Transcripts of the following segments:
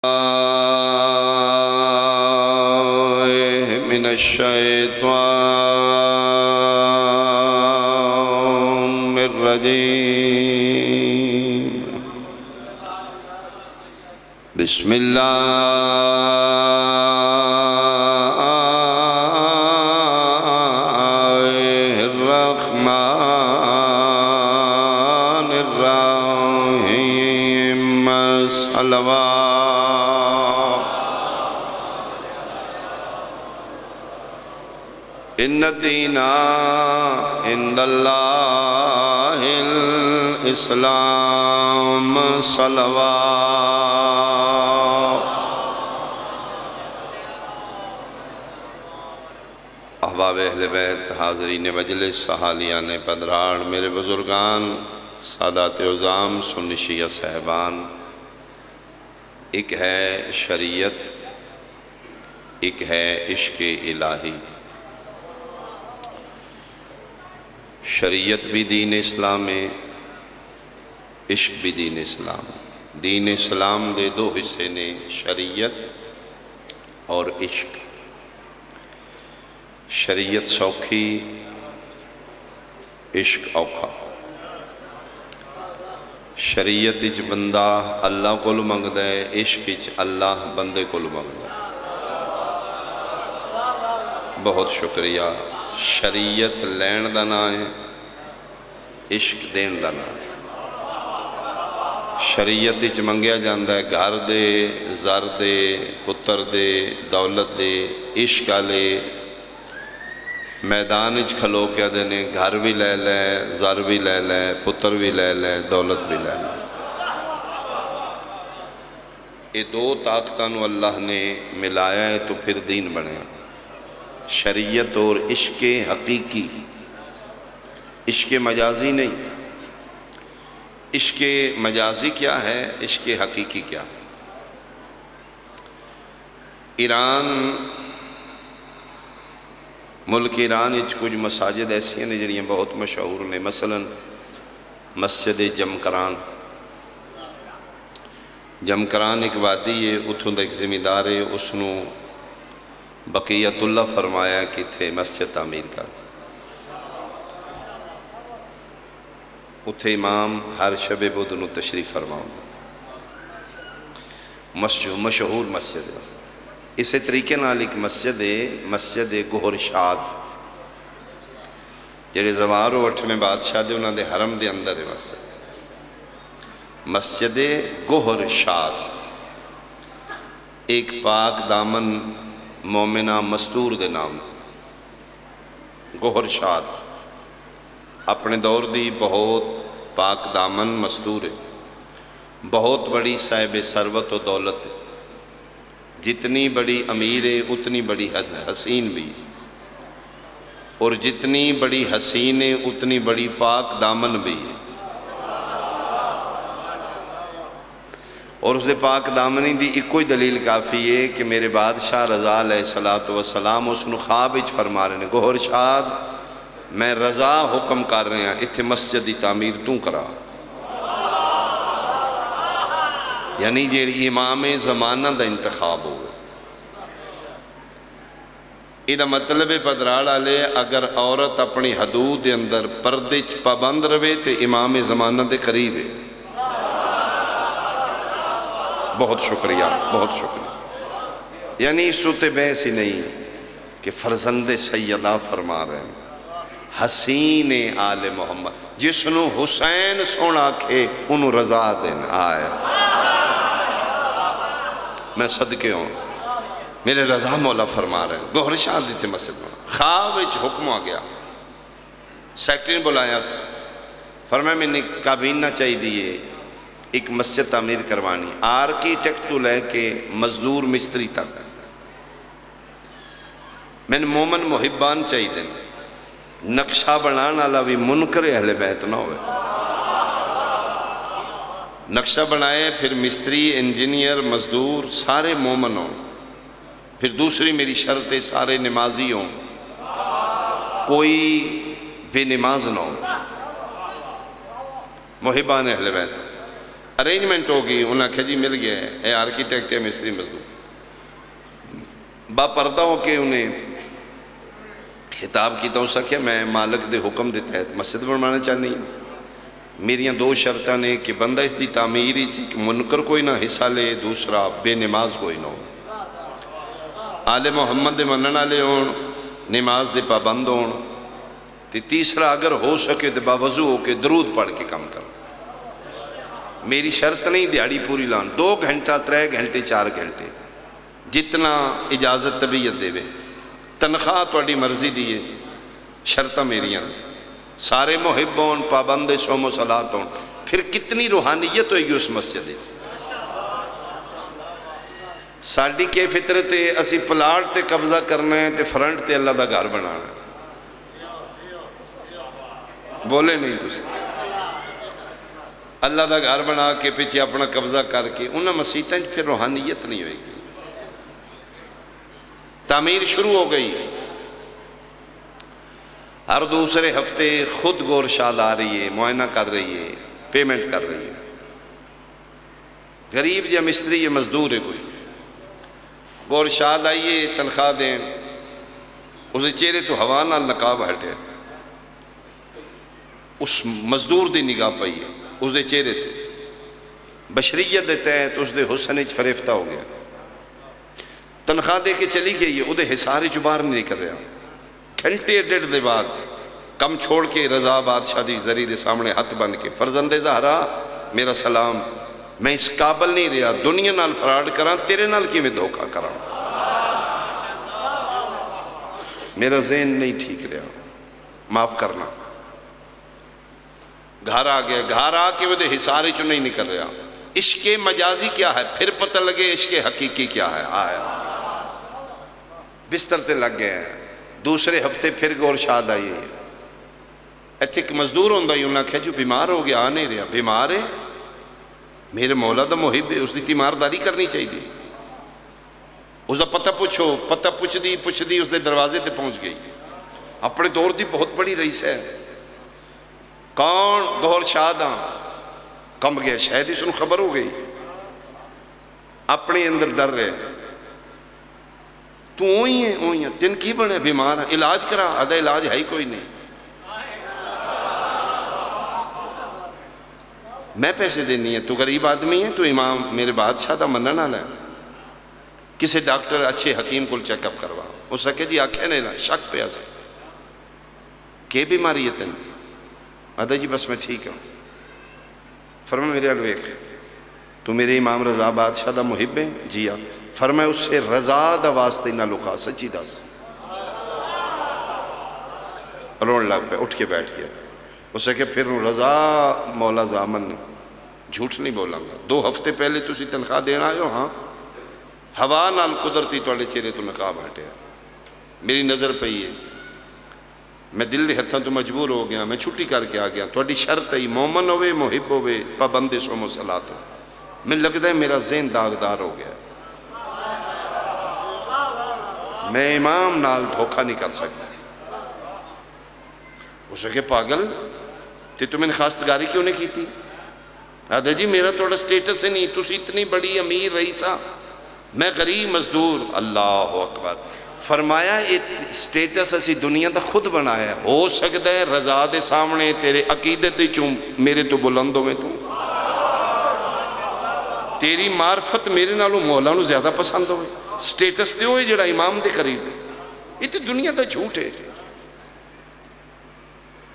من الشیطان الرجیم بسم اللہ الرحمن الرحیم صلوات ان الدین عند اللہ الاسلام صلوات۔ احباب اہل بیت، حاضرین مجلس، سہالیان پدراڑ، میرے بزرگان، سادات عظام، سنی شیعہ صاحبان، ایک ہے شریعت، ایک ہے عشق الہی۔ شریعت بھی دین اسلام ہے، عشق بھی دین اسلام ہے۔ دین اسلام دے دو حصے نے، شریعت اور عشق۔ شریعت سوکھی، عشق اوکھا۔ شریعت اچ بندہ اللہ کو منگدا ہے، عشق اچ اللہ بندے کو منگدا ہے۔ بہت شکریہ۔ شریعت لین دا نا ہے، عشق دین دا نا ہے۔ شریعت اچ منگیا جاندہ ہے گھر دے، زر دے، پتر دے، دولت دے۔ عشق آلے میدان اچ کھلو کیا دینے، گھر بھی لے لے، زر بھی لے لے، پتر بھی لے لے، دولت بھی لے لے۔ یہ دو طاقتوں اللہ نے ملایا ہے تو پھر دین بنے۔ شریعت اور عشق حقیقی، عشق مجازی نہیں۔ عشق مجازی کیا ہے، عشق حقیقی کیا؟ ایران، ملک ایران اچ کچھ مساجد ایسی ہیں جنہیں بہت مشہور نے، مثلا مسجد جمکران۔ جمکران ایک وادی ہے، اتھوں دا ایک زمیندار ہے، اس نو بقیت اللہ فرمایا کہ تھے مسجد تعمیر کر۔ اتھے امام ہر شب بدھ نو تشریف فرماؤں، مشہور مسجد ہے۔ اسے طریقے نال ایک مسجد ہے، مسجد گہر شاد، جڑے زوار و اٹھ میں بادشاہ دے انہاں دے حرم دے اندر ہے مسجد۔ مسجد گہر شاد، ایک پاک دامن مومنہ مستور دے نام گہر شاد، اپنے دور دی بہت پاک دامن مستور ہے، بہت بڑی صاحب ثروت و دولت ہے۔ جتنی بڑی امیر ہے اتنی بڑی حسین بھی، اور جتنی بڑی حسین ہے اتنی بڑی پاک دامن بھی ہے۔ اور اس دے پاک دامنی دی ایک کوئی دلیل کافی ہے کہ میرے بادشاہ رضا علیہ السلام اس نے خواب اچ فرما رہے ہیں، گہر شاد میں رضا حکم کر رہے ہیں، اتھے مسجد دی تعمیر توں کرا۔ یعنی جیڑی امام زمانہ دا انتخاب ہو۔ یہ مطلب پدراڑ آلے اگر عورت اپنی حدود دے اندر پردے چ پابند رہے تو امام زمانہ دے قریب ہے۔ بہت شکریہ، بہت شکریہ۔ یعنی اس صورت بحث ہی نہیں کہ فرزند سیدہ فرما رہے ہیں، حسین آل محمد، جس نو حسین سونا کھے انہوں رضا دین آئے۔ میں صدقے ہوں، میرے رضا مولا فرما رہے ہیں، گہر شاد دی تھے مسجد میں۔ خواب اچ حکم آ گیا، سیکٹری نے بلایا، فرمایا میں نے کابینہ چاہی دیئے، ایک مسجد تعمیر کروانی، آرکیٹیکٹ تو لے کے مزدور مستری تک۔ میں نے مومن محبان چاہی دیں، نقشہ بنانا بھی منکر اہل بیت نہ ہوئے۔ نقشہ بنائے، پھر مستری، انجینئر، مزدور سارے مومن ہوں۔ پھر دوسری میری شرط ہے سارے نمازی ہوں، کوئی بے نماز نہ ہو۔ محبان اہل بیت، ارینجمنٹ ہو گئی، انہوں نے کہا جی مل گیا ہے، اے آرکیٹیکٹ ہے مستری مزدور۔ با پردہ ہو کے انہیں خطاب کیتا، اس کہ میں مالک دے حکم دے تحت مسجد بنوانا چاہنی ہوں، میریاں دو شرطاں نے کہ بندہ اس دی تعمیری منکر کوئی نہ حصہ لے، دوسرا بے نماز کوئی نہ ہو، آل محمد دے منن والے ہون، نماز دے پابند ہون، تے تیسرا اگر ہو سکے تو باوضو ہو کے درود پڑھ کے کام کر۔ میری شرط نہیں دیہڑی پوری لان، 2 گھنٹہ 3 گھنٹے 4 گھنٹے جتنا اجازت طبیعت دے وے، تنخواہ توڑی مرضی دیئے، شرطہ میریاں سارے محب ہون، پابند صوم و صلاۃ ہون، پھر کتنی روحانیت ہوئے گی اس مسجد۔ ساڑی کے فطرت ہے اسی پلاٹ تے قبضہ کرنا ہے تے فرنٹ تے اللہ دا گھر بنانا ہے، بولے نہیں تُسے اللہ دا گھر بنا کے پیچھے اپنا قبضہ کر کے انہاں مسیحتیں پھر روحانیت نہیں ہوئے گی۔ تعمیر شروع ہو گئی، ہر دوسرے ہفتے خود گورشاد آ رہی ہے، معائنہ کر رہی ہے، پیمنٹ کر رہی ہے، غریب یا مستری یا مزدور ہے کوئی، گورشاد آئیے تنخواہ دیں، اسے چہرے تو ہوا نال نقاب ہٹے، اس مزدور دی نگاہ پئی ہے، اس دے چہرے تے بشریت دیتا ہے تو اس دے حسن اچ فریفتہ ہو گیا، تنخواہ دے کے چلی گئی ہے، ادھے حساری چبار نہیں کر رہا، گھنٹے 1.5 دے بعد کم چھوڑ کے رضا بادشاہ دی ذریعے دے سامنے ہاتھ بن کے فرزند زہرا میرا سلام، میں اس قابل نہیں رہا دنیا نال فراڈ کراں، تیرے نال کی میں دھوکہ کراں، میرا ذہن نہیں ٹھیک رہا، معاف کرنا۔ گھر آ گیا، گھر آ کے وہ دے حساری چو نہیں نکل رہا، عشق مجازی کیا ہے پھر پتہ لگے، عشق حقیقی کیا ہے، آیا بستر تے لگ گئے ہیں۔ دوسرے ہفتے پھر گورشاد آئی ہے، ایتھے ایک مزدور ہوندہ ہی انہوں نے کہا جو بیمار ہو گیا آ نہیں رہا، بیمار ہے میرے مولا دا محب ہے، اس دی تیمارداری کرنی چاہیے، اس دا پتہ پوچھو، پتہ پوچھ دی اس دے دروازے تے پہنچ گئی، اپنے دور دی بہت بڑی رئیس ہے، کون گورشاد ہاں، کم گیا شاید اس نے خبر ہو گئی، اپنے اندر ڈر رہے، تو ہوئی ہیں تین کی بڑھے بیمار ہیں، علاج کرا، آدھا علاج ہے ہی کوئی نہیں، میں پیسے دینی ہے، تو غریب آدمی ہے، تو امام میرے بادشاہ دا منن والا ہے، کسی ڈاکٹر اچھے حکیم کو چیک اپ کروا، اس نے کہا جی آنکھیں نہیں نا، شک پہ ایسے کہ بیماری ہے تین، آدھا جی بس میں ٹھیک ہوں، فرمائے میرے الویخ تو میرے امام رضا بادشاہ دا محب ہے، جی ہاں، فرمائے اس سے رضا دا واسطے نہ لکھا، سچی دس، رون لگ پہ اٹھ کے بیٹھ گیا، اس سے کہ پھر رضا مولا زامن نے جھوٹ نہیں بولا گا، 2 ہفتے پہلے تسی تنخواہ دینا آئے ہو، ہاں ہوا نال قدرتی توڑے چہرے تو نقاب ہٹے، میری نظر پئی ہے، میں دل دے ہتھاں تو مجبور ہو گیا، میں چھٹی کر کے آ گیا، توڑی شرط ہے مومن ہوئے محب ہوئے پابند صوم و صلاۃ ہو، میں لگتا ہے میرا ذہن داغدار ہو گیا، میں امام نال دھوکہ نہیں کر سکتا، اسے کہ پاگل تے تمہیں خواستگاری کیوں نہیں کی تھی؟ آدھا جی میرا توڑا سٹیٹس ہے نہیں، تُسی اتنی بڑی امیر رئیسہ، میں غریب مزدور، اللہ اکبر، فرمایا سٹیٹس اسی دنیا دا خود بنایا ہے، ہو سکتا ہے رضا دے سامنے تیرے عقیدت چون میرے تو بلندوں میں تو تیری معرفت میرے نالوں مولا نو زیادہ پسند ہوئے، سٹیٹس دے ہوئے جڑا امام دے قریب ہے، یہ تو دنیا دا جھوٹ ہے،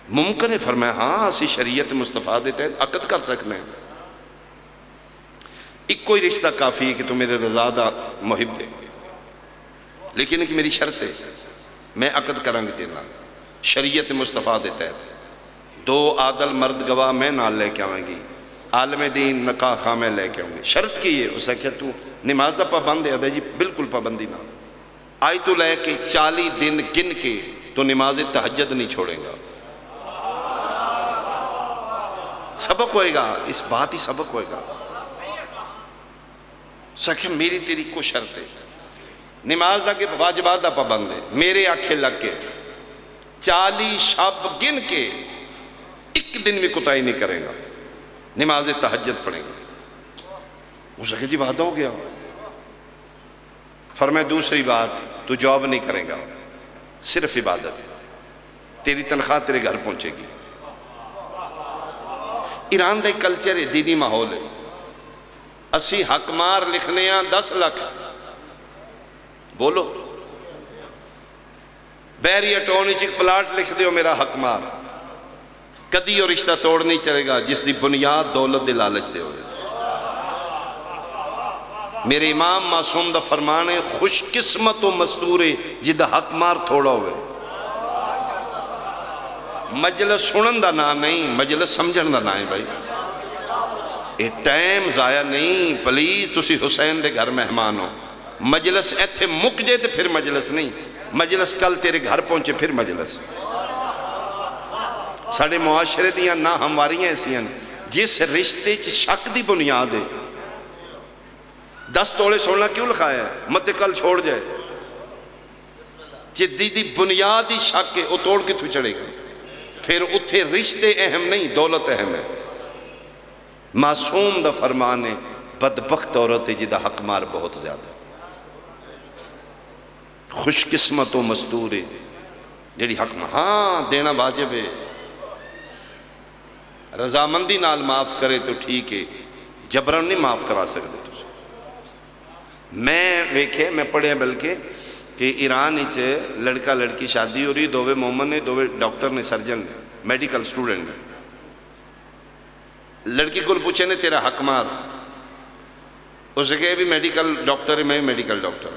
ممکن ہے فرمایا ہاں اسی شریعت مصطفیٰ دیتے ہیں عقد کر سکنے ہیں، ایک کوئی رشتہ کافی ہے کہ تو میرے رضا دا محب ہے، لیکن ایک میری شرط ہے، میں عقد کرنگ دینا، شریعت مصطفیٰ دیتا ہے، 2 عادل مرد گواہ میں نال لے کے آویں گی، عالم دین نکاح خواہ میں لے کے آؤں گی، شرط کی ہے، اسے کہا تو نماز دا پابند ہے، آدھا جی بالکل پابندی نہ، آئی تو لے کے 40 دن گن کے تو نماز تہجد نہیں چھوڑیں گا، سبق ہوئے گا، اس بات ہی سبق ہوئے گا، سکھیں میری تیری کو شرط ہے، نماز دا کہ واجبات دا پابند ہے، میرے آنکھیں لگ کے 40 شب گن کے 1 دن بھی کوتاہی نہیں کرے گا، نماز تہجد پڑھیں گے، اس نے کہا جی وعدہ ہو گیا. فرمایا دوسری بات، تو جاب نہیں کرے گا، صرف عبادت، تیری تنخواہ تیرے گھر پہنچے گی. ایران دا ایک کلچر ہے، دینی ماحول ہے. اسی حق مار لکھنے ہیں 10 لاکھ بولو، بیری اٹونی چک پلاٹ لکھ دیو میرا حق مار، کدی اور رشتہ توڑ نہیں چلے گا جس دی بنیاد دولت دے لالچ دے ہوئے. میرے امام معصوم دا فرمان ہے خوش قسمت و مستورے جدہ حق مار تھوڑا ہوئے. مجلس سنن دا نا نہیں، مجلس سمجھن دا نا ہے بھائی. اے ٹائم ضائع نہیں، پلیز تسی حسین دے گھر مہمان ہو. مجلس ایتھے مک جے تے پھر مجلس نہیں، مجلس کل تیرے گھر پہنچے پھر مجلس. ساڑھے معاشرے دیاں نہ ہمواریاں ایسی ہیں جس رشتے چ شک دی بنیاد ہے. 10 توڑے سونا کیوں لکھایا ہے؟ مت کل چھوڑ جائے. جدی دی بنیاد ہی شک ہے، وہ توڑ کے تو چڑھے گا. پھر اتھے رشتے اہم نہیں، دولت اہم ہے. معصوم دا فرمان ہے بدبخت عورت ہے جدہ حق مار بہت زیادہ، خوش قسمت و مستور ہے جیڑی حق مار ہاں دینا واجب ہے. رضامندی نال معاف کرے تو ٹھیک ہے، جبرن نہیں معاف کرا سکتے. میں ویکھے میں پڑھے بلکہ کہ ایران اچھے لڑکا لڑکی شادی ہو رہی، دووے مومن نے، دووے ڈاکٹر نے، سرجن نے، میڈیکل سٹوڈنٹ نے. لڑکی کو پوچھے نے تیرا حق مار، اس نے کہے بھی میڈیکل ڈاکٹر ہے، میں بھی میڈیکل ڈاکٹر.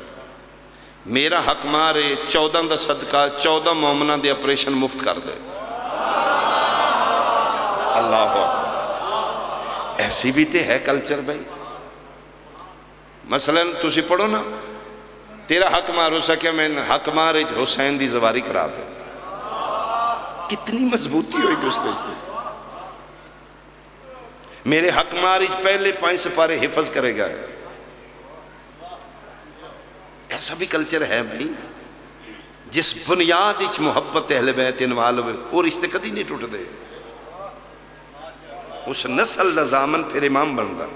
میرا حق مار ہے 14 دا صدقہ 14 مومنہ دے اپریشن مفت کر دے. اللہ اکبر. ایسی بھی تے ہے کلچر بھائی. مثلا تسی پڑھو نا تیرا حق مار ہو سکے میں حق مار حسین دی زواری کرا دے. کتنی مضبوطی ہوئی گی اس رشتے. میرے حق مار پہلے 5 سپارے حفظ کرے گا. ایسا بھی کلچر ہے بھائی جس بنیاد اچ محبت اہل بیت انوال ہوئے وہ رشتے کدی نہیں ٹوٹ دے. اس نسل دا زامن پھر امام بن دا.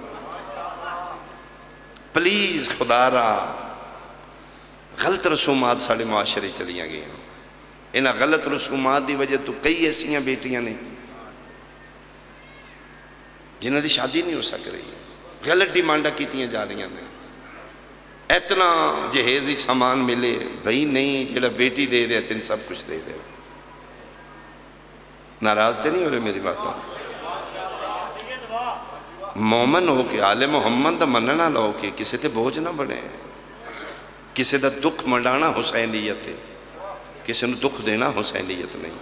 پلیز خدا را غلط رسومات ساڑھے معاشرے چلیاں گئی ہیں. انہاں غلط رسومات دی وجہ تو کئی ایسیاں بیٹیاں نے جنہاں دی شادی نہیں ہو سک رہی، غلط ڈیمانڈا کیتیاں جا رہی ہیں. اتنا جہیزی سامان ملے بھئی نہیں جڑا بیٹی دے رہے تین سب کچھ دے رہے. ناراض تے نہیں ہو رہے میری باتوں؟ مومن ہو کے آل محمد دا مننا لو کے کسے تے بوجھ نہ بڑھے. کسے دا دکھ منڈانا حسینیت ہے، کسے نے دکھ دینا حسینیت نہیں.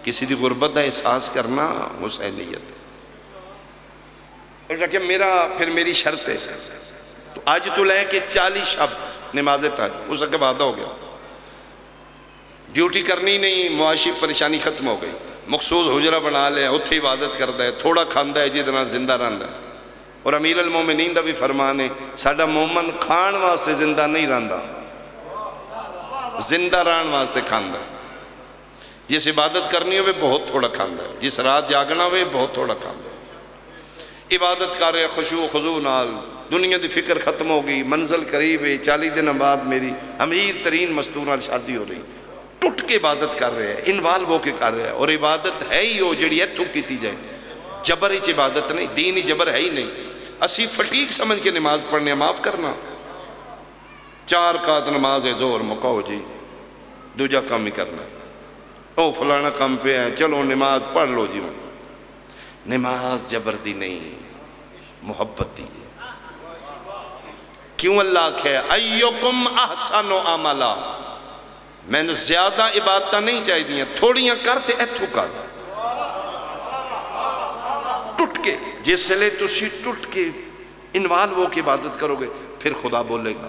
کسی دی غربت دا احساس کرنا حسینیت ہے. اور کہ میرا پھر میری شرط ہے تو آج تو لے کے 40 شب نماز تہجد. اس کے بعد ہو گیا ڈیوٹی کرنی نہیں، معاشی پریشانی ختم ہو گئی. مخصوص حجرہ بنا لے اتھے عبادت کرتا ہے، تھوڑا کھاندہ ہے جتنا زندہ رہندا ہے. اور امیر المومنین دا بھی فرمان ہے ساڈا مومن کھان واسطے زندہ نہیں رہندا، زندہ رہن واسطے کھاندا. جس عبادت کرنی ہوئے بہت تھوڑا کھاندا ہے، جس رات جاگنا ہوئے بہت تھوڑا کھاندا ہے. عبادت کر رہے خشوع خضوع نال، دنیا دی فکر ختم ہو گئی، منزل قریب ہے. 40 دن بعد میری امیر ترین مستور نال شادی ہو رہی. ٹوٹ کے عبادت کر رہے ہیں، انوالو ہو کے کر رہے ہیں. اور عبادت ہے ہی ہو جڑی ایتھوں کیتی جائے. جبر ہی عبادت نہیں، دین ہی جبر ہے ہی نہیں. اسی فٹیک سمجھ کے نماز پڑھنے معاف کرنا. 4 رکعت نماز ہے زور مکاؤ جی دوجا کام ہی کرنا. او فلانا کام پہ ہے چلو نماز پڑھ لو جی. نماز جبر دی نہیں، محبت دی ہے. کیوں اللہ کہے ایوکم احسن عملا. میں نے زیادہ عبادتہ نہیں چاہی دیا، تھوڑیاں کرتے ایتھو کر. ٹوٹ کے جس لئے تسی ٹوٹ کے انوالو ہو کے عبادت کرو گے پھر خدا بولے گا.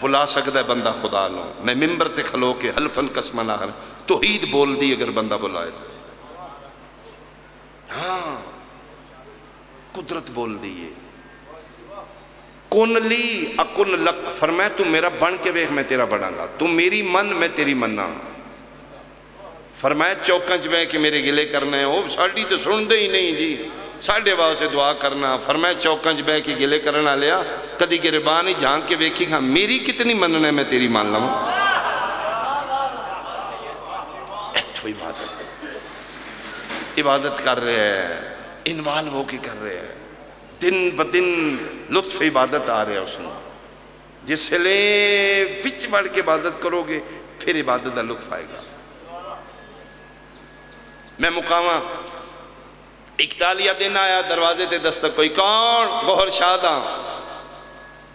بلا سکتا ہے بندہ خدا لو. میں ممبر تے کھلو کے حلفن قسمہ نہ کر توحید بول دی اگر بندہ بلائے تو. ہاں قدرت بول دیئے کن لی اکن لک. فرمایا تو میرا بن کے ویکھ میں تیرا بڑھاں گا، تو میری من میں تیری مننا. فرمایا چوکاں چ بے کہ میرے گلے کرنا ہے وہ ساڑی تو سن دے ہی نہیں جی. ساڑھے واسے دعا کرنا فرمایا چوکاں بہ کے گلے کرنا لیا کدی گربان ہی جھانک کے ویکھی کھا میری کتنی مننا ہے میں تیری مان لوں ایتھو عبادت کر رہے ہیں انوالو ہو کے کر رہے ہیں دن بدن لطف عبادت آ رہے ہیں اس میں جس لئے وچ بڑھ کے عبادت کرو گے پھر عبادت دا لطف آئے گا میں مقامہ 41 دن آیا دروازے تے دستک کوئی کون گوھر شاداں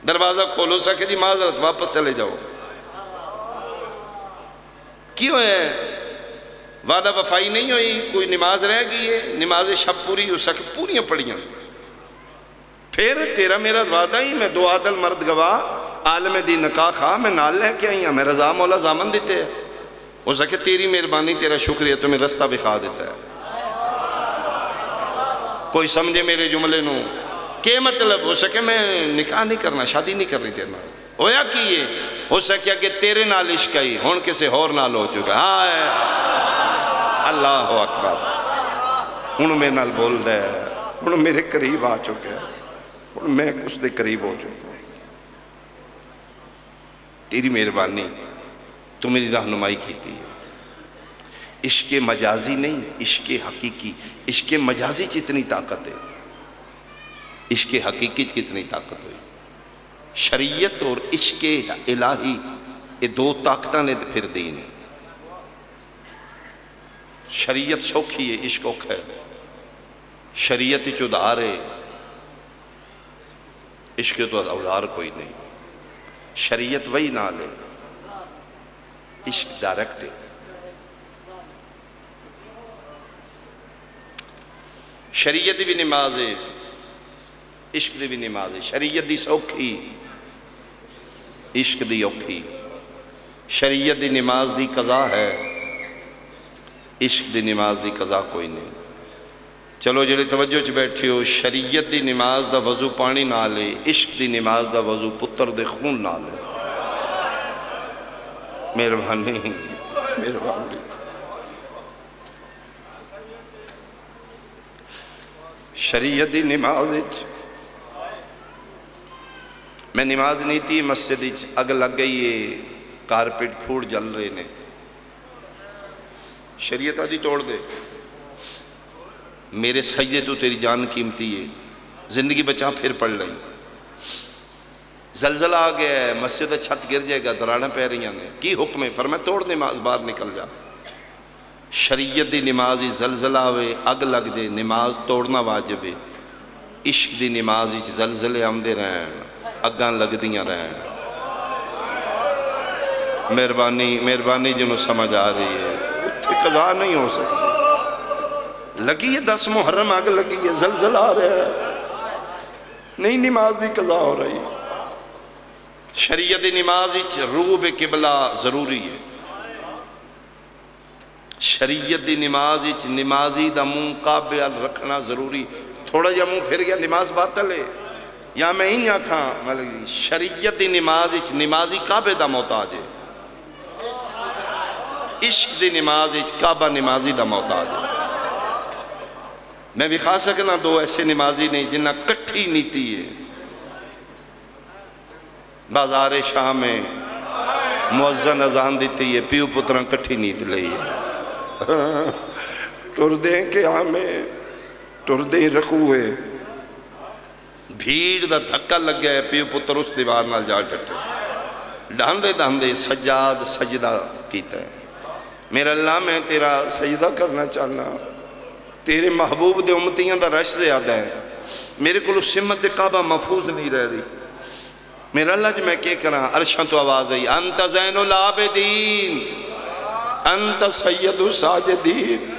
دروازہ کھولو سکے دی معذرت واپس چلے جاؤ کیوں ہے وعدہ وفائی نہیں ہوئی کوئی نماز رہ گئی ہے نماز شب پوری ہو سکے پوریاں پڑیاں پھر تیرا میرا وعدہ ہی میں 2 عادل مرد گواہ عالم دی نکاح خواہ میں نال لے کے آئی ہوں میں رضا مولا زامن دیتے ہیں ہو سکے تیری مہربانی تیرا شکریہ تمہیں رستہ بکھا دیتا ہے کوئی سمجھے میرے جملے نو کہ مطلب ہو سکے میں نکاح نہیں کرنا شادی نہیں کرنی تیرنا ہویا کی یہ ہو سکیا کہ تیرے نال عشق آئی ہون کسے اور نال ہو چکا اللہ اکبر انہوں میں نال بول دے انہوں میرے قریب آ چکے انہوں میں اس دے قریب ہو چکا تیری مہربانی تو میری رہنمائی کی تھی عشق مجازی نہیں عشق حقیقی عشق مجازی چتنی طاقت ہے عشق حقیقی کتنی طاقت ہوئی شریعت اور عشق الہی یہ 2 طاقتاں نے پھر دین شریعت سوکھی ہے عشق اوکھ ہے شریعت چودھار ہے عشق تو ادھار کوئی نہیں شریعت وہی نال ہے عشق ڈائریکٹ ہے شریعت بھی نماز ہے عشق دی بھی نماز ہے شریعت دی سوکھی عشق دی اوکھی شریعت دی نماز دی قضا ہے عشق دی نماز دی قضا کوئی نہیں چلو جڑے توجہ چ بیٹھے ہو شریعت دی نماز دا وضو پانی نہ لے عشق دی نماز دا وضو پتر دے خون نہ لے مہربانی مہربانی شریعت دی نماز میں نماز نہیں تھی مسجد اگ لگ گئی ہے کارپیٹ پھوڑ جل رہے نے شریعت آجی توڑ دے میرے سجدے تو تیری جان قیمتی ہے زندگی بچا پھر پڑھ لیں زلزلہ آ گیا ہے مسجد چھت گر جائے گا دراڑیں پہ رہی ہیں کی حکم ہے فرمائے توڑ نماز باہر نکل جا شریعت دی نماز زلزلہ ہوئے اگ لگ دے نماز توڑنا واجب ہے عشق دی نماز زلزلے آمدے رہیں اگاں لگ دیاں رہیں مہربانی جنہوں سمجھ آ رہی ہے اتھے قضا نہیں ہو سکتی لگی ہے 10 محرم آگ لگی ہے زلزلہ آ رہا ہے نہیں نماز دی قضا ہو رہی شریعت دی نماز روح قبلہ ضروری ہے شریعت دی نماز نمازی دا منہ قابل رکھنا ضروری تھوڑا جا منہ پھر گیا نماز باطل ہے یا میں ہی آکھاں شریعت دی نماز نمازی قابل دا محتاج ہے عشق دی نماز کعبہ نمازی دا محتاج ہے میں بھی خاص سکنا 2 ایسے نمازی نہیں جنہ کٹھی نیتی ہے بازار شاہ میں مؤذن اذان دیتی ہے پیو پتران کٹھی نیت لئی ہے ٹردیں کے آمیں ٹردیں رکھوئے بھیڑ دا دھکا لگ گیا ہے پیو پتر اس دیوار نال جا ڈٹے ڈھاندے سجاد سجدہ کیتا ہے میرا اللہ میں تیرا سجدہ کرنا چاہنا تیرے محبوب دے امتیاں دا رش زیادہ ہے میرے کو سمت دے کعبہ محفوظ نہیں رہ رہی میرا اللہ جو میں کہہ کرا عرشاں تو آواز ہے انت زین العابدین انت سید الساجدین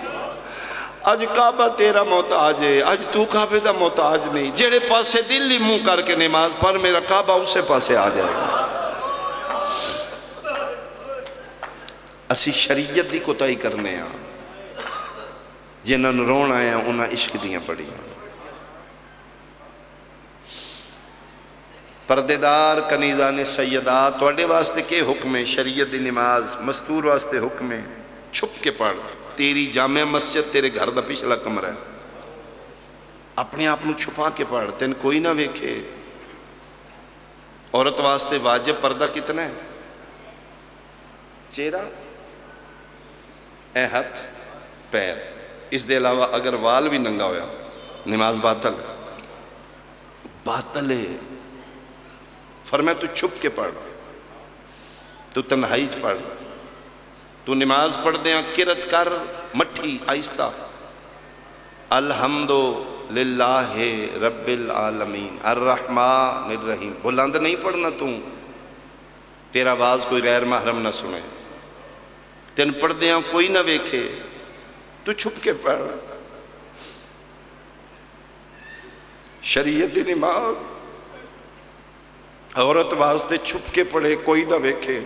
اج کعبہ تیرا محتاج ہے اج تو کعبہ دا محتاج نہیں جڑے پاسے دلی منہ کر کے نماز پر میرا کعبہ اسے پاسے آ جائے گا اسی شریعت دی کوتاہی کرنے ہیں جنہاں رون آئے ہیں انہاں عشق دیاں پڑی ہیں پردیدار کنیزان سیدات توڑے واسطے کے حکم ہے شریعت دی نماز مستور واسطے حکم ہے چھپ کے پڑھ تیری جامع مسجد تیرے گھر دا پچھلا کمرہ ہے اپنے آپ چھپا کے پڑھ، تین کوئی نہ ویکھے۔ عورت واسطے واجب پردہ کتنا ہے؟ چہرہ، اے ہاتھ، پیر، اس دے علاوہ اگر وال بھی ننگا ہویا نماز باطل ہے، باطل ہے۔ فرمایا تو چھپ کے پڑھ، تو تنہائی چ پڑھ، تو نماز پڑھ دیاں کرت کر مٹھی آہستہ، الحمد للہ رب العالمین الرحمن الرحیم، بلند نہیں پڑھنا تیرا آواز کوئی غیر محرم نہ سنے، تین پڑھ دیاں کوئی نہ ویکھے، تو چھپ کے پڑھ۔ شریعت دی نماز عورت واسطے چھپ کے پڑھے، کوئی نہ ویکھے،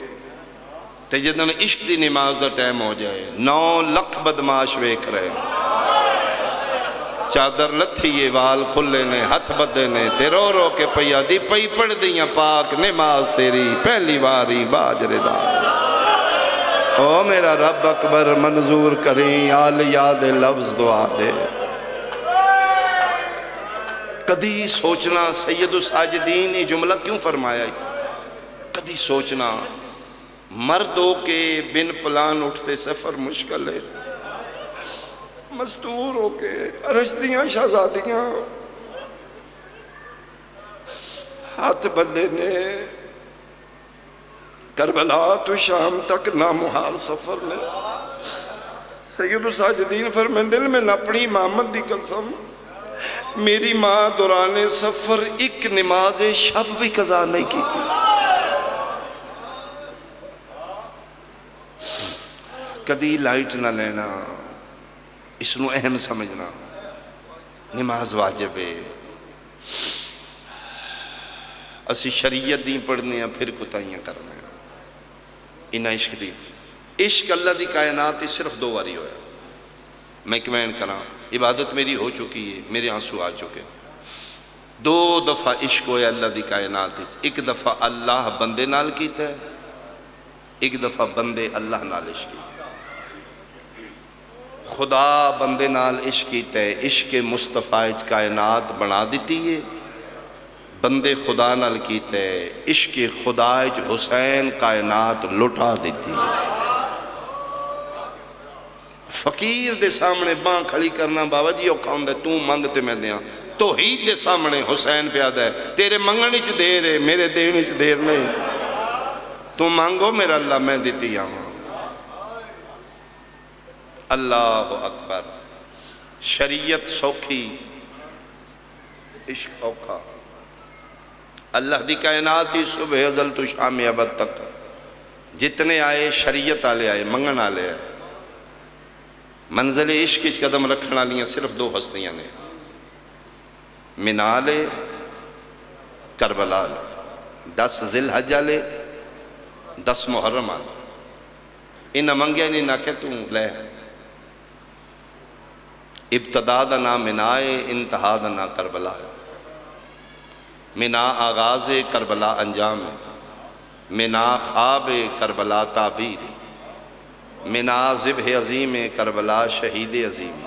تے جدن عشق دی نماز دا ٹائم ہو جائے 9 لکھ بدماش ویکھ رہے، چادر لتھی یہ وال کھلے نے، ہتھ بدے نے، تے رو رو کے پیا دی پئی پڑھ دیاں پاک نماز تیری پہلی واری باجر دار۔ او میرا رب اکبر منظور کریں، آل یاد لفظ دعا دے۔ کدی سوچنا سید الساجدین یہ جملہ کیوں فرمایا ہے؟ کدی سوچنا مردوں کے بن پلان اٹھتے سفر مشکل ہے، مستور ہو کے رشدیاں شہزادیاں ہاتھ بندے نے کربلا تو شام تک نامحال سفر نے۔ سید الساجدین فرمائیں دل میں اپنی امامت دی قسم، میری ماں دوران سفر ایک نماز شب بھی قضا نہیں کی تھی۔ کدی لائٹ نہ لینا، اس نو اہم سمجھنا، نماز واجب ہے۔ اسی شریعت دی پڑھنے ہیں پھر کتائیاں کرنے ہیں، انہا عشق دی۔ عشق اللہ دی کائنات صرف 2 باری ہویا، میں کمین کرا عبادت میری ہو چکی ہے، میرے آنسو آ چکے۔ 2 دفعہ عشق ہویا اللہ دی کائنات، ایک دفعہ اللہ بندے نال کیتا ہے، ایک دفعہ بندے اللہ نال عشق کیتا ہے۔ خدا بندے نال عشق کیتا ہے، عشق مصطفیٰ کائنات بنا دیتی ہے، بندے خدا نال کیتا ہے، عشق خدا حسین کائنات لٹا دیتی ہے۔ فقیر دے سامنے باں کھڑی کرنا بابا جی اوکھا ہوندہ ہے، تو منگتے میں دیاں، توحید دے سامنے حسین پیادہ ہے، تیرے منگنے چ دیر ہے میرے دینے چ دیر نہیں، تو مانگو میرا اللہ میں دیتی آؤں۔ اللہ اکبر۔ شریعت سوکھی، عشق اوکھا۔ اللہ دی کائنات ہی صبح ازل تو شام ابد تک جتنے آئے شریعت آلے آئے، منگن آلے آئے۔ منزل عشق اچ قدم رکھنا لیاں صرف 2 ہستیاں نے، منالے کربلا لے، 10 ذی الحجہ لے، 10 محرم آلے۔ انہا منگیا نہیں نہ کہ تم لے، ابتدا دا نام منائے، انتہا دا نام کربلا ہے۔ منا آغاز کربلا انجام، منا خواب کربلا تعبیر، منا ذبح عظیم کربلا شہید عظیم،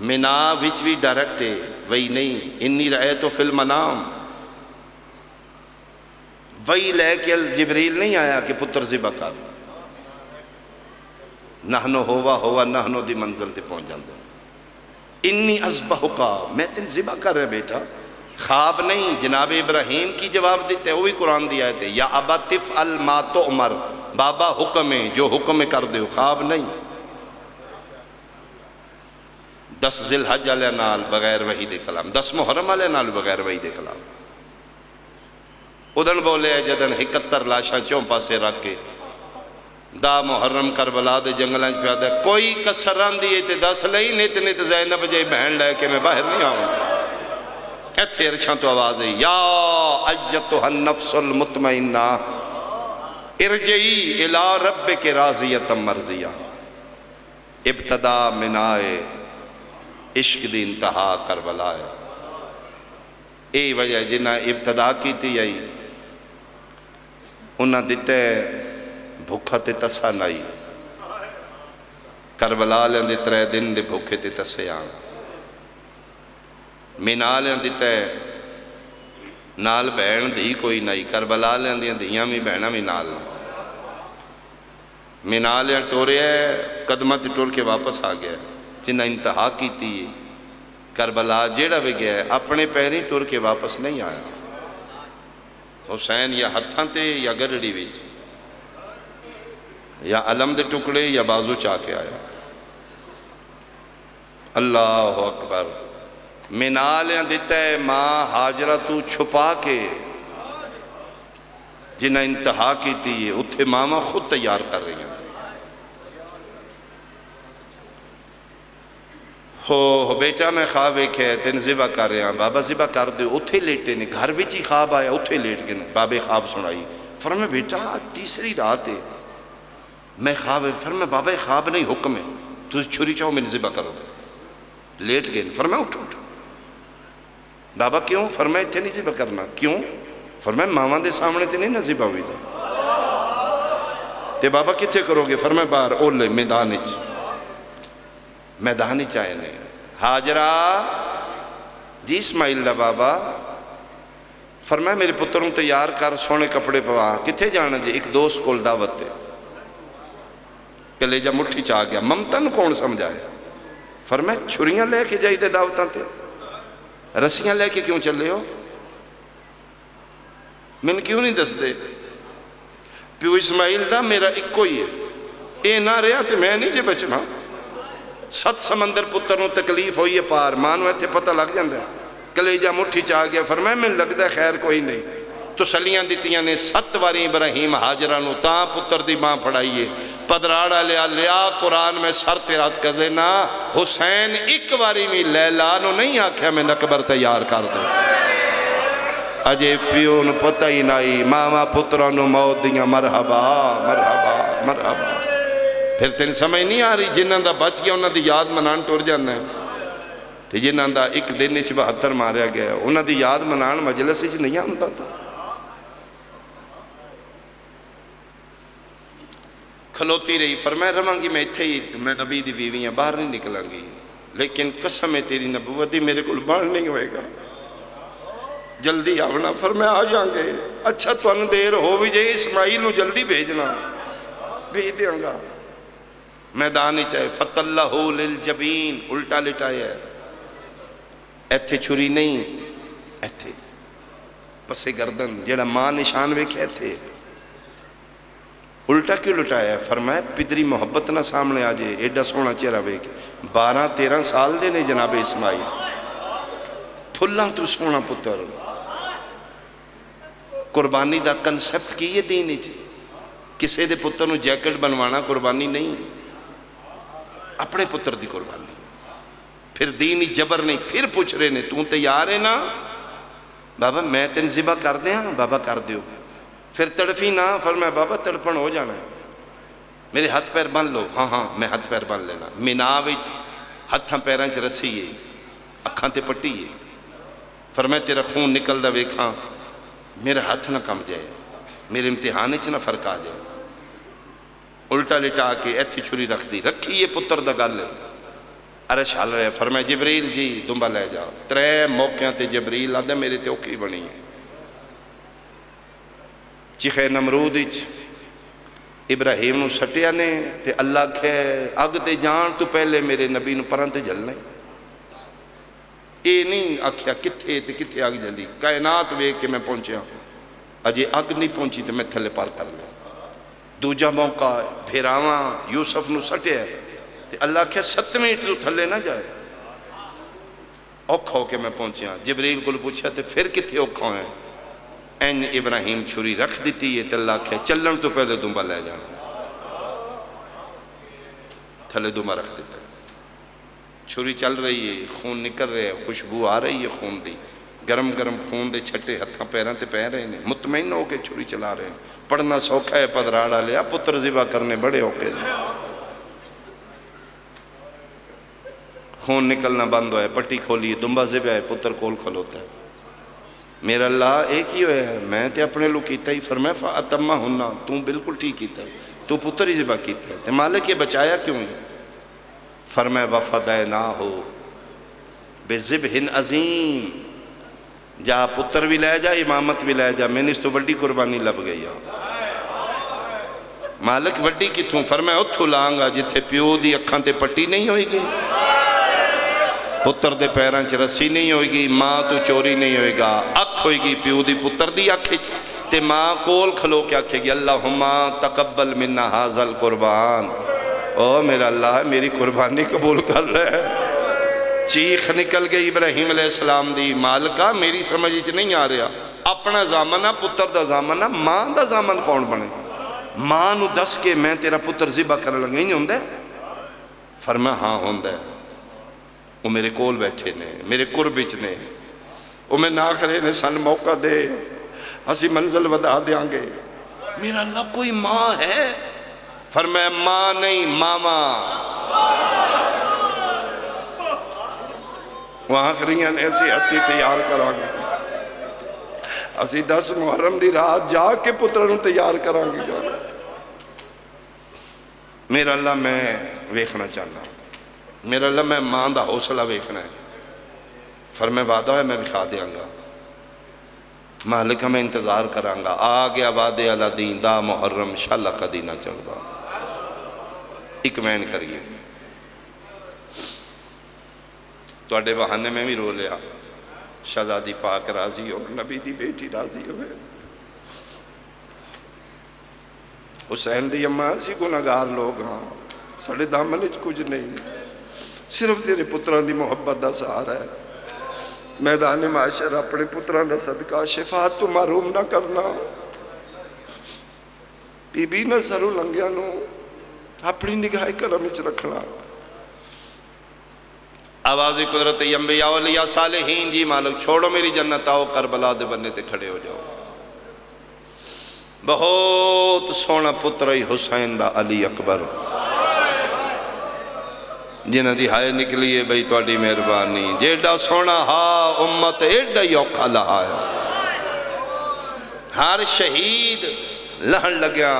منا وچ بھی ڈائریکٹ ہے وہی نہیں، انی رأیتو فی المنام، وہی لے کے جبریل نہیں آیا کہ پتر ذبح کر، نحنو ہوا نحنو دی منزل تے پہنچ جاندے، انی اذبحکا میں تین ذبح کر رہے بیٹا، خواب نہیں۔ جناب ابراہیم کی جواب دیتے ہیں، وہی قرآن دی آیت ہے، یا ابا تفعل ما تؤمر، بابا حکم ہے جو حکم کر دے، خواب نہیں۔ 10 ذی الحجہ علیہ نال بغیر وحی دے کلام، 10 محرم علیہ نال بغیر وحی دے کلام۔ ادن بولے جدن 71 لاشاں 4 پاسے رکھ کے دا محرم کربلا دے جنگلیں پیادہ ہے، کوئی کسر ران دیئے تے 10 لئی نیت نیت زینب جائی بہن لے کے میں باہر نہیں آؤں۔ ایتھے ارشاں تو آواز ہے، یا ایتھا النفس المطمئنہ ارجعی الى ربک راضیۃ مرضیہ۔ ابتدا منائے عشق دی انتہا کربلا ہے۔ اے وجہ جنہ ابتدا کی تھی آئی انہاں دیتے بھوکھا تے تسا نائی، کربلا لیں دے 3 دن دے بھوکھے تے تسے آن۔ مینا لیاں دیتا ہے نال بہن دھی کوئی نہیں، کربلا لیاں دیاں دھیاں بھی بہناں بھی نال مینا لیاں ٹوریا ہے قدمہ تے ٹور کے واپس آ گیا جنہ انتہا کی تھی کربلا جیڑا بھی گیا ہے اپنے پیریں ٹور کے واپس نہیں آیا، حسین یا ہتھاں تے یا گرڑی ویچ یا علم دے ٹکڑے یا بازو چاہ کے آیا۔ اللہ اکبر، مینا لیاں دیتا ہے ماں حاجرہ تو چھپا کے جنہ انتہا کی تھی اتھے ماما خود تیار کر رہی ہیں۔ ہو بیٹا میں خواب ایک ہے تین ذبح کر رہے ہیں، بابا ذبح کر دے، اتھے لیٹے نے گھر وچ ہی خواب آیا، اتھے لیٹ گئے بابے خواب سنائی، فرمائے بیٹا تیسری رات ہے میں خواب ہے، فرمائے بابا خواب نہیں حکم ہے، تو چھری چاہو میں ذبح کرو دے، لیٹ گئے، فرمائے اٹھو اٹھو، بابا کیوں؟ فرمائے اتھے نہیں ذبح کرنا، کیوں؟ فرمائے ماما دے سامنے تے نہیں نہ ذبح ہوئی دے، تے بابا کتھے کرو گے؟ فرمائے باہر اولے میدانی چاہے نہیں۔ حاجرہ جی اسماعیل دا بابا، فرمائے میرے پتروں تیار کر سونے کپڑے پوا، کتھے جانا جی؟ ایک دوست کول دعوت تے، کلیجہ مٹھی چاہ گیا، ممتن کون سمجھائے؟ فرمائے چھریاں لے کے جائی دے دعوتاں تے، رسیاں لے کے کیوں چلے ہو؟ میں نے کیوں نہیں دس دے؟ پیو اسماعیل دا میرا ایک کوئی ہے، اے نہ رہا تے میں نہیں جے بچنا، 7 سمندر پتر نو تکلیف ہوئی ہے پار، مانو ایتھے پتہ لگ جاندہ ہے، کلیجہ مٹھی چاہ گیا، فرمائے میں لگتا ہے خیر کوئی نہیں، تو سلیاں دیتیاں نے 7 واری ابراہیم حاجرہ نو تاں پتر دی ماں پڑھائیے، پدراڑا لیا قرآن میں سر تیرات کر دینا، حسین ایک واری میں لیلہ نو نہیں آکھیا میں نکبر تیار کر دے، اجے پیون پتہ ہی نہیں، ماما پترانو موت دیاں مرحبا مرحبا مرحبا۔ پھر تین سمجھ نہیں آ رہی جنہاں دا بچ گیا انہاں دی یاد منان ٹور جانا ہے، تے جنہاں دا ایک دن اچھ 72 ماریا گیا ہے انہاں دی یاد منان مجلس اچھ نہیں آمدہ تھا۔ کھلوتی رہی، فرمائے رمان گی میں اتھے ہی، میں نبی دی بیوی ہیں باہر نہیں نکلیں گی، لیکن قسم ہے تیری نبوت دی میرے کو باہر نہیں ہوئے گا، جلدی آونا۔ فرمائے آ جائیں گے، اچھا تو ان دیر ہو بھی جائے اسماعیل نو جلدی بھیجنا، بھیج دیاں گا۔ میدان ہی چاہے فَتَلَّهُ لِلْجَبِينَ الٹا لٹایا ہے، ایتھے چھری نہیں، ایتھے پسے گردن جیڑا ماں نشان ویکھے تھے، الٹا کیوں لٹایا ہے؟ فرمایا پدری محبت نہ سامنے آجے، ایڈا سونا چہرہ ویکھے، 12-13 سال دے نے جناب اسماعیل، پھلاں تو سونا پتر، قربانی دا کنسپٹ کی یہ دینی چاہیے، کسے دے پتر نو جیکٹ بنوانا قربانی نہیں، اپنے پتر دی قربانی، پھر دینی جبر نہیں، پھر پوچھ رہے نے تو تیار ہے نا؟ بابا میں تین ذبح کر دیں، بابا کر دیو، پھر تڑفی نہ، فرمایا بابا تڑپن ہو جانا ہے، میرے ہاتھ پیر بن لو، ہاں ہاں میں ہاتھ پیر بن لینا، مینا وچ ہاتھاں پیراں چ رسی ہے، اکھاں تے پٹی ہے، فرمایا تیرا خون نکل دا ویکھاں، میرا ہاتھ نہ کم جائے، میرے امتحان چ نہ فرق آ جائے، الٹا لٹا کے ایتھی چھری رکھ دی، رکھی یہ پتر دا گل ہے، عرش حال رہے، فرمایا جبریل جی دنبا لے جاؤ، 3 موقعوں تے جبریل آدھا میرے تے اوکی بنی ہے، چیخے نمرود اچ ابراہیم نو سٹیا نے تے اللہ کھے اگ تے جان تو پہلے میرے نبی نو پران تے جلنے، اے نہیں آکھیا کتھے تے کتھے آگ جلی، کائنات وے کہ میں پہنچیا، اجے اگ نہیں پہنچی تے میں تھلے پار کر لیا، دوجہ موقع بھیراواں یوسف نو سٹیا تے اللہ کہے 7 منٹ تو تھلے نہ جائے، اوکھا ہو کے میں پہنچیا، جبریل کو پوچھا تے پھر کتھے اوکھا ہیں، این ابراہیم چھری رکھ دیتی ہے تے اللہ کہے چلن تو پہلے دنبا لے جانا، تھلے دنبا رکھ دیتا ہے، چھری چل رہی ہے، خون نکل رہے ہے، خوشبو آ رہی ہے خون دی، گرم گرم خون دے چھٹے ہتھاں پیراں تے پہ رہے ہیں، مطمئن ہو کے چھری چلا رہے ہیں، پڑھنا سوکھا ہے پدراڑا لیا، پتر ذبح کرنے بڑے ہو کے خون نکلنا بند ہوئے، پٹی کھولی، دنبا ذبح ہے، پتر کول کھلوتا ہے، میرا اللہ ایک ہی ہوئے ہے، میں تے اپنے لوگ کیتا ہی، فرمائے فَأَتَمَّ ہُنَّا تو بالکل ٹھیک کیتا ہے، تو پتر ہی ذبح کیتا ہے، تے مالک یہ بچایا کیوں ہے؟ فرمائے وَفَدَيْنَاهُ بذبح عظیم، جا پتر بھی لے جا امامت بھی لے جا، میں نے اس تو وڈی قربانی لب گئی ہوں۔ مالک وڈی کتھوں؟ فرمایا اتھو لانگا جتھے پیو دی اکھاں تے پٹی نہیں ہوئی گی، پتر دے پیران چ رسی نہیں ہوئی گی، ماں تو چوری نہیں ہوئے گا، اکھ ہوئی گی پیو دی پتر دی اکھے تے ماں کول کھلو کے آکھے گی اللہم تقبل منا ھذا القربان، او میرا اللہ میری قربانی قبول کر رہے۔ چیخ نکل گئی ابراہیم علیہ السلام دی، مالکہ میری سمجھ اچ نہیں آ رہا، اپنا زامنہ پتر دا زامنہ ماں دا زامن کون بنے؟ ماں نو دس کے میں تیرا پتر ذبح کرنے لگا ہی نہیں ہوندے؟ فرمایا ہاں ہوندے، وہ میرے کول بیٹھے نے، میرے قربچ نے، وہ میں ناخرے نے سن موقع دے، ہسی منزل ودا دیاں گے۔ میرا اللہ کوئی ماں ہے؟ فرمایا ماں نہیں ماما۔ وہاں کریاں نے ایسی ہتھی تیار کرا گے، اسی 10 محرم دی رات جا کے پتروں تیار کرا گے۔ میرا اللہ میں ویکھنا چاہنا، میرا اللہ میں ماں دا حوصلہ ویکھنا ہے۔ فرمایا وعدہ ہے میں دکھا دیاں گا، مالکہ میں انتظار کرانگا، آ گیا وعدے علی دین دا محرم شاللہ کدی نہ چڑھ دا۔ ایک مین کریے تو اڈے بہانے میں بھی رو لیا، شہزادی پاک راضی ہو، نبی دی بیٹی راضی ہوئے، حسین دی اماں سی گناہگار لوگ ہاں، ساڑھے دامن اچھ کچھ نہیں، صرف تیرے پتران دی محبت دا سہارا ہے۔ میدان معاشر اپنے پتران دا صدقہ شفاعت تو معروم نہ کرنا، بی بی نہ سرو لنگیاں نو اپنی نگاہ کرم اچھ رکھنا۔ آواز قدرت انبیاء اولیاء صالحین، جی مالک چھوڑو میری جنت، آؤ کربلا دے بننے تے کھڑے ہو جاؤ۔ بہت سونا پترائی حسین دا علی اکبر، جنہ دی ہائے نکلی ہے بھئی توڑی مہربانی، جیڑا سونا ہا امت ایڈا یوکھا لہا ہے۔ ہر شہید لہن لگیا،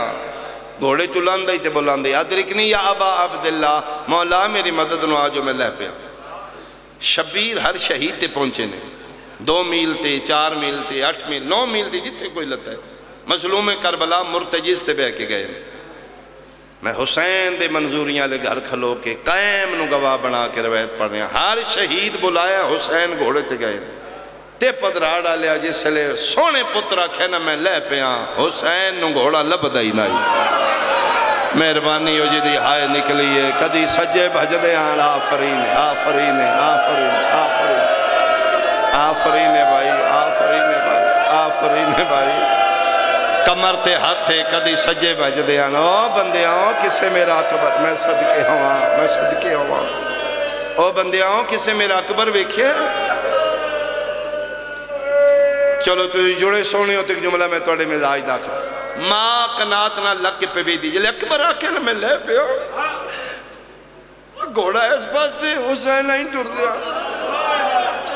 گھوڑے تو لاندائی تے بلاندائی، ادرکنی یا ابا عبداللہ، مولا میری مدد نو آجو میں لے پیا۔ شبیر ہر شہید تے پہنچے نے، 2 میل تے 4 میل تے 8 میل 9 میل تے جتنے کوئی لتا ہے، مظلوم کربلا مرتجز تے بے کے گئے۔ میں حسین دے منظوریاں لے گھر کھلو کے قائم نو گواہ بنا کے روایت پڑھ رہے ہیں، ہر شہید بلایا حسین گھوڑے تے گئے تے پدرا ڈالیا، جس لے سونے پترا کہنا میں لے پیاں، حسین نو گھوڑا لب دائی نائی۔ مہربانی ہو جی دی ہائے نکلی ہے، کدی سجے بھج دے آن آفرین آفرین آفرین آفرین آفرین بھائی آفرین بھائی آفرین بھائی، کمر تے ہاتھے کدی سجے بھج دے آن، او بندیاں کسے میرا اکبر، میں صدقے ہوا میں صدقے ہوا، او بندیاں کسے میرا اکبر ویکھے۔ چلو تو جڑے سونے ہوتے ایک جملہ میں توڑے مزاج داکھا، ماں کنات نہ لگ کے پہ بھی دی جلے اکبر آکے نہ میں لے پہ ہو، گھوڑا اس پاس سے حسین نہیں ٹر دیا۔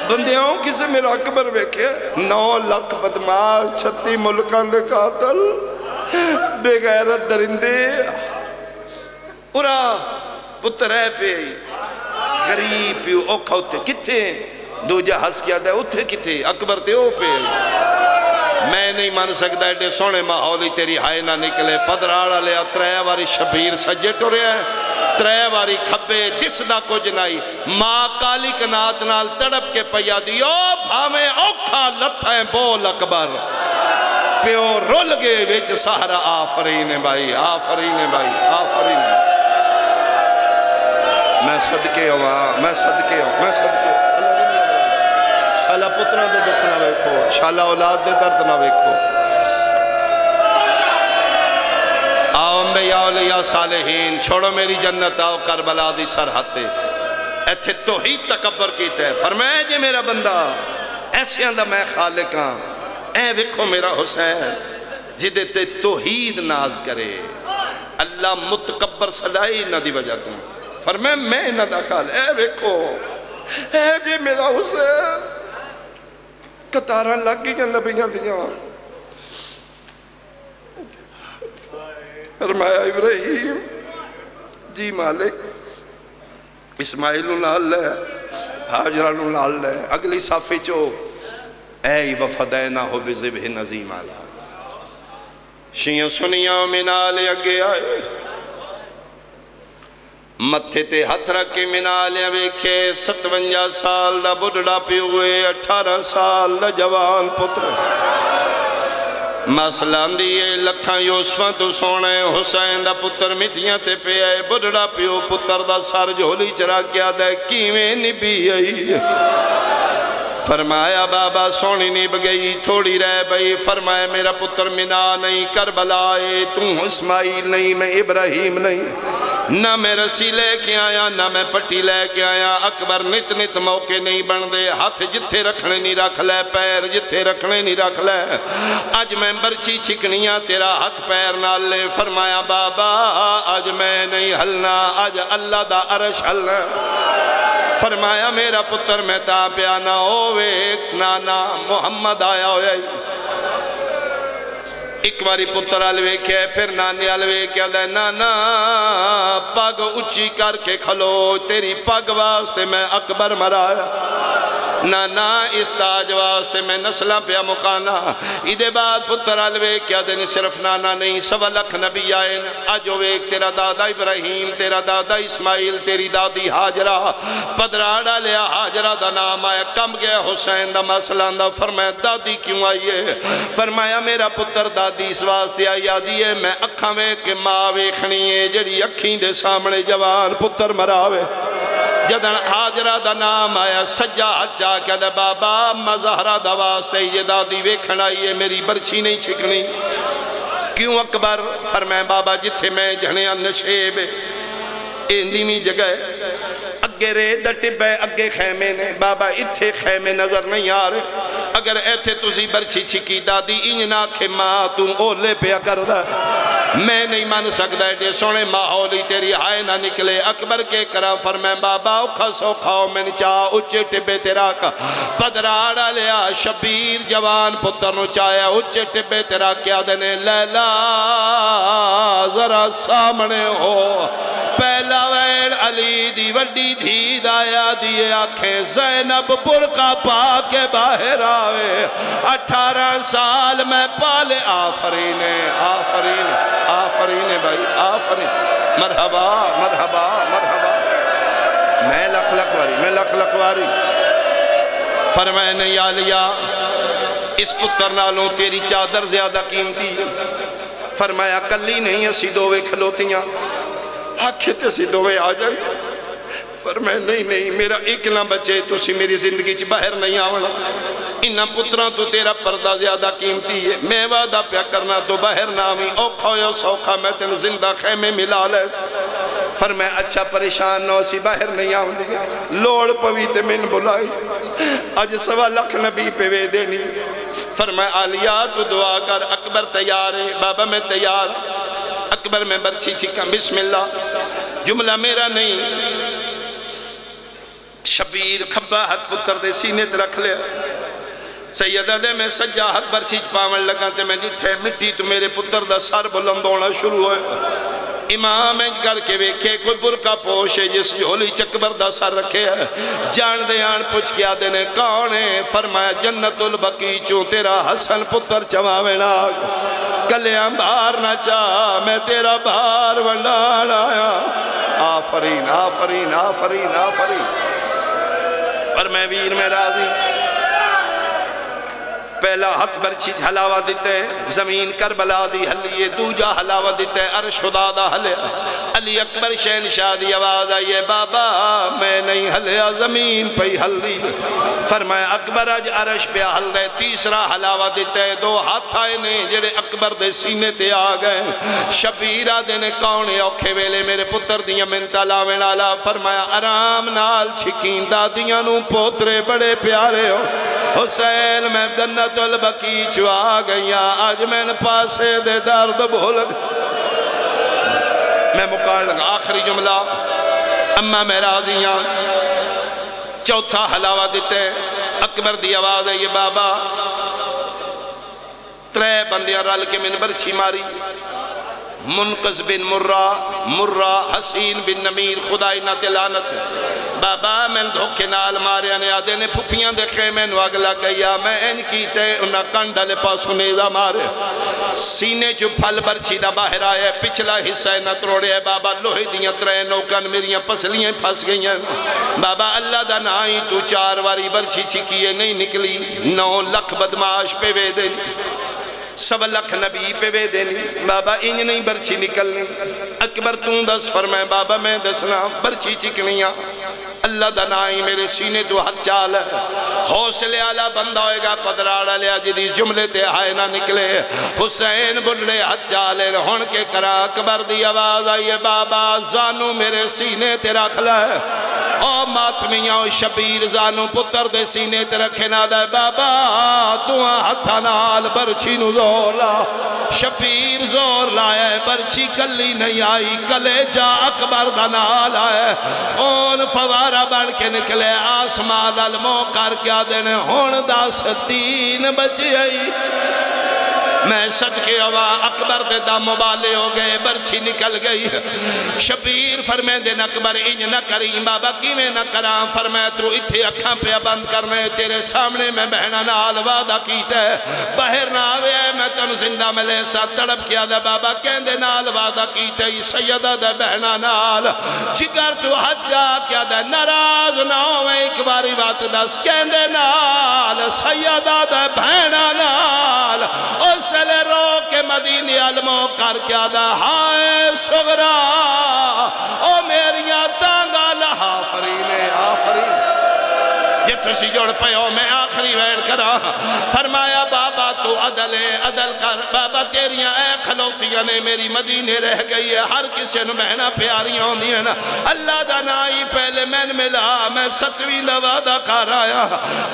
بندیاں کسے میرا اکبر ویکھے، 9 لاکھ بدماش 36 ملکان دے قاتل، بے غیرت درندے، پورا پتر ہے پہ غریب پیو اوکھا ہوتے کتھے دو جا ہس کیا دے اتھے کتھے اکبر تے او پہ۔ میں نہیں مان سکتا ایڈے سونے ماحولی تیری ہائے نہ نکلے، پدراڑا لیا 3 واری شبیر سجے ٹورے ہیں، 3 واری کھپے دس دا کچھ نہیں، ماں کالی کنات نال تڑپ کے پیا دیو بھامے اوکھا لتھائیں بول اکبر، پیو رول گے ویچ سہرہ آفرین بھائی آفرین بھائی آفرین۔ میں صدقے ہوا میں صدقے ہوا میں صدقے ہوا، شالا پترہ دے دکھ نہ ویکھو، شالا اولاد دے درد نہ ویکھو۔ آؤ انبیاء اولیاء صالحین، چھوڑو میری جنت، آؤ کربلا دی سرحتے، ایتھے توحید تکبر کیتے ہیں۔ فرمائے جے میرا بندہ ایسے اندہ میں خالق ہاں، اے ویکھو میرا حسین جدے تے توحید ناز کرے، اللہ متکبر صلاحی نہ دی وجہ تم۔ فرمائے میں نہ داخل، اے ویکھو اے جے میرا حسین کتاراں لگ گیا نبیاں دیاں۔ فرمایا ابراہیم جی مالک اسماعیل نال ہے، حاجرہ نو نال لے اگلی صافی چو اے وفدینا ہو بذبح نظیم آلا شیعہ سنیاں منالے اگے آئے متھے تے ہتھ رکھ کے منالے ویکھے 57 سال دا بڑھڑا پی ہوئے 18 سال دا جوان پتر مسلان دیئے لکھاں یوسفاں تو سونے حسین دا پتر مٹیاں تے پہ آئے بڑھڑا پیو پتر دا سار جھولی چرا کیا دے کیویں نبی آئی فرمایا بابا سونی نیب گئی تھوڑی رہ بھئی فرمایا میرا پتر منا نہیں کربلا ہے تم اسماعیل نہیں میں ابراہیم نہیں نہ میں رسی لے کے آیا نہ میں پٹی لے کے آیا اکبر نت نت موقع نہیں بن دے ہاتھ جتھے رکھنے نہیں رکھ لے پیر جتھے رکھنے نہیں رکھ لے آج میں برچی چھکنیاں تیرا ہاتھ پیر نہ لے فرمایا بابا آج میں نہیں ہلنا آج اللہ دا عرش ہلنا فرمایا میرا پتر میں تا پیانا ہوئے ایک نانا محمد آیا ہوئے ایک باری پتر علوے کے پھر نانے علوے کے لے نانا پاگ اچھی کر کے کھلو تیری پاگ واسطے میں اکبر مرایا نانا اس تاج واسطے میں نسلہ پیا مکانا ایدے بعد پتر علوے کیا دن صرف نانا نہیں 1.25 لاکھ نبی آئے آجو ایک تیرا دادا ابراہیم تیرا دادا اسماعیل تیری دادی حاجرہ پدراڑا لیا حاجرہ دا نام آیا کم گیا حسین دا مسلان دا فرمایا دادی کیوں آئیے فرمایا میرا پتر دادی اس واسطے آئی آدھی ہے میں اکھاں وے کے ماں ویکھنی ہے جڑی اکھیں دے سامنے جوان پتر مراوے جدن حاجرہ دا نام آیا سجا چاہ کہ دے بابا مظہرہ دا واسطے یہ دادی ویکھن آئی ہے میری برچی نہیں چھکنی کیوں اکبر فرمائے بابا جتھے میں جھنے نشیب ایندیمی جگہ اگے ریدہ ٹبے اگے خیمے نے بابا اتھے خیمے نظر نہیں آ رہے اگر ایتھے تُسی برچی چھکی دادی انجنا کے ماں تم اولے پیا کر دا میں نہیں مان سکتا ہے سونے ماحولی تیری ہائے نہ نکلے اکبر کے کرا فرمائے بابا اوکھا سوکھاؤ میں نچاہ اچھے ٹبے تیرا کا پدراڑا لیا شبیر جوان پتر نو چاہیا اچھے ٹبے تیرا کیا دینے لیلا ذرا سامنے ہو پہلا ویڑ علی دی وڈی دھی دایا دیئے آنکھیں زینب برقع پا کے باہر آوے 18 سال میں پالے آفرین آفرین آفرین بھائی آفرین مرحبا مرحبا مرحبا میں لکھ لکھ واری فرمائے نہیں آلیا اس پتر نالوں تیری چادر زیادہ قیمتی فرمایا کلی نہیں اسی دوے کھلوتیاں آنکھیں تے سی دوے آ جائے فرمائے نہیں میرا ایک نہ بچے تو سی میری زندگی چھ باہر نہیں آونا انہاں پتران تو تیرا پردہ زیادہ قیمتی ہے میں وعدہ پیا کرنا تو باہر نہ آویں اوکھا یا سوکھا میں تین زندہ خیمے ملا لے فرمائے اچھا پریشان نو سی باہر نہیں آون دیا لوڑ پوی تے من بلائی آج 1.25 لاکھ نبی پہ وے دینی فرمائے آلیا تو دعا کر اکبر تیار ہے بابا میں تیار اکبر میں برچی چھکا بسم اللہ جملہ میرا نہیں شبیر کھبا ہاتھ پتر دے سینے تے رکھ لیا سیدہ دے میں سجا ہاتھ برچی پاون لگا تے میں جتھے مٹی تو میرے پتر دا سر بلند ہونا شروع ہوئے امام کر کے ویکھے کوئی برقع پوش ہے جس جھولی چکبر دا سر رکھے ہے جان دے آن پوچھ کیا دینے کون ہے فرمایا جنت البقی چوں تیرا حسن پتر چواویں آگ کلیاں بھار نہ چاہ میں تیرا بھار ونڈان آیا آفرین آفرین آفرین آفرین فرمائے ویر میں راضی پہلا حق برچی حلاوہ دیتے ہیں زمین کربلا دی حلیے دوجا حلاوہ دیتے ہیں عرش خدا دا حلیا علی اکبر شہنشاہ دی آواز آئیے بابا میں نہیں حلیا زمین پہ حل دی فرمایا اکبر اج عرش پہ حل دے تیسرا حلاوہ دیتے ہیں 2 ہاتھ آئے نے جڑے اکبر دے سینے تے آ گئے شبیرہ دینے کونے اوکھے ویلے میرے پتر دیا منتالا وینالا فرمایا آرام نال چھکین دادیاں نو پوترے بڑے پیارے ہو حسین میں جنت البقی چوا گئیاں آج میں پاسے دے درد بھول میں مکان لگا آخری جملہ اما میں راضیاں چوتھا حلاوہ دیتے اکبر دی آواز ہے یہ بابا 3 بندیاں رل کے منبر چھی ماری منقذ بن مرہ حسین بن نمیر خدای نہ تلانت بابا میں دھوکے نال ماریا نے آدھے نے پھپیاں دیکھے میں نو اگ لگ گیا میں ان کیتے انہا کنڈ لے پاسو نیزہ مارے سینے جو پھل برچی دا باہر آئے پچھلا حصہ نہ تروڑے ہے بابا لوہے دیاں ترے نوکن میریاں پسلیاں پھس گئی ہیں بابا اللہ دا نائی تو 4 واری برچی چکیے نہیں نکلی 9 لکھ بدماش پہ وے دے 1.25 لکھ نبی پہ وے دینی بابا انج نہیں برچی نکلنی اکبر توں دس فرمائے بابا میں دسنا برچی چکنیاں اللہ دا نائی میرے سینے تو ہاتھ چال ہے حوصلے آلہ بندہ ہوئے گا پدراڑا لیا جدی جملے تے آئے نہ نکلے حسین بڑھڑے ہاتھ چالے ہون کے کرا اکبر دی آواز آئیے بابا زانو میرے سینے تے رکھ لائے او ماتمیاں و شبیر زانو پتر دے سینے تے رکھے نہ دے بابا دعا ہتھا نال برچی نو زور لا شبیر زور لائے برچی کلی نہیں آئی کلے جا اکبر دا نال آئے خون فوارا بن کے نکلے آسمان المو کر کیا دینے ہون دا 3 بچی آئی میں صدقے ہوا اکبر دے دا مبالے ہو گئے برچی نکل گئی شبیر فرمائے دن اکبر انج نہ کریں بابا کی میں نہ کرام فرمائے تو اتھے اکھاں پہ بند کرنے تیرے سامنے میں بہنا نال وعدہ کیتا ہے باہر نہ آوے میں تن زندہ میں لے ساتھ تڑپ کیا دے بابا کہندے نال وعدہ کیتا ہے سیدہ دے بہنا نال جگر تو حجا کیا دے ناراض نہ ہوئے ایک باری بات دس کہندے نال سیدہ دے بہنا نال اس لے رو کے مدینی علموں کر کیا دا ہائے سغرا او میریاں تانگا لہا فرینے آفرین یہ تسی جوڑ پہو میں آخری وین کرا فرمایا بابا تو عدل کر بابا تیریاں اے کھلوتیاں نے میری مدینے رہ گئی ہے ہر کسی نے بہنا پیاریاں ہوندی ہیں نا اللہ دا نائی پہلے میں ملا میں 7ویں دا وعدہ کر آیا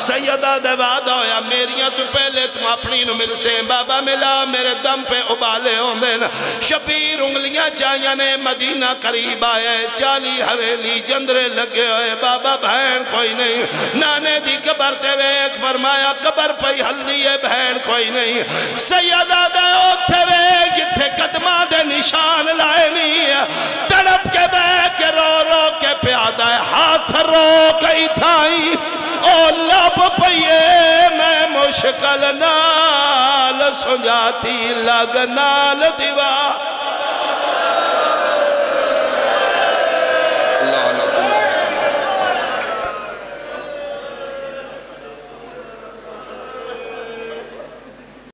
سیدہ دا وعدہ ہویا میریاں تو پہلے تم اپنی نو مل سے بابا ملا میرے دم پہ ابالے ہوندے نا شبیر انگلیاں چاہیاں نے مدینہ قریب آئے 40 حویلی جندرے لگے ہوئے بابا بہن کوئی نہیں نانے دی قبر تے ویک فرمایا قبر پہ ہلدی ہے بہن کوئی نہیں سیدہ دے اوتھے ویک جتھے قدمہ دے نشان لائے نہیں تڑپ کے بے کے رو رو کے پیادہ ہے ہاتھ رو کئی تھائی او لب پئیے میں مشکل نال سنجاتی لگ نال دیوا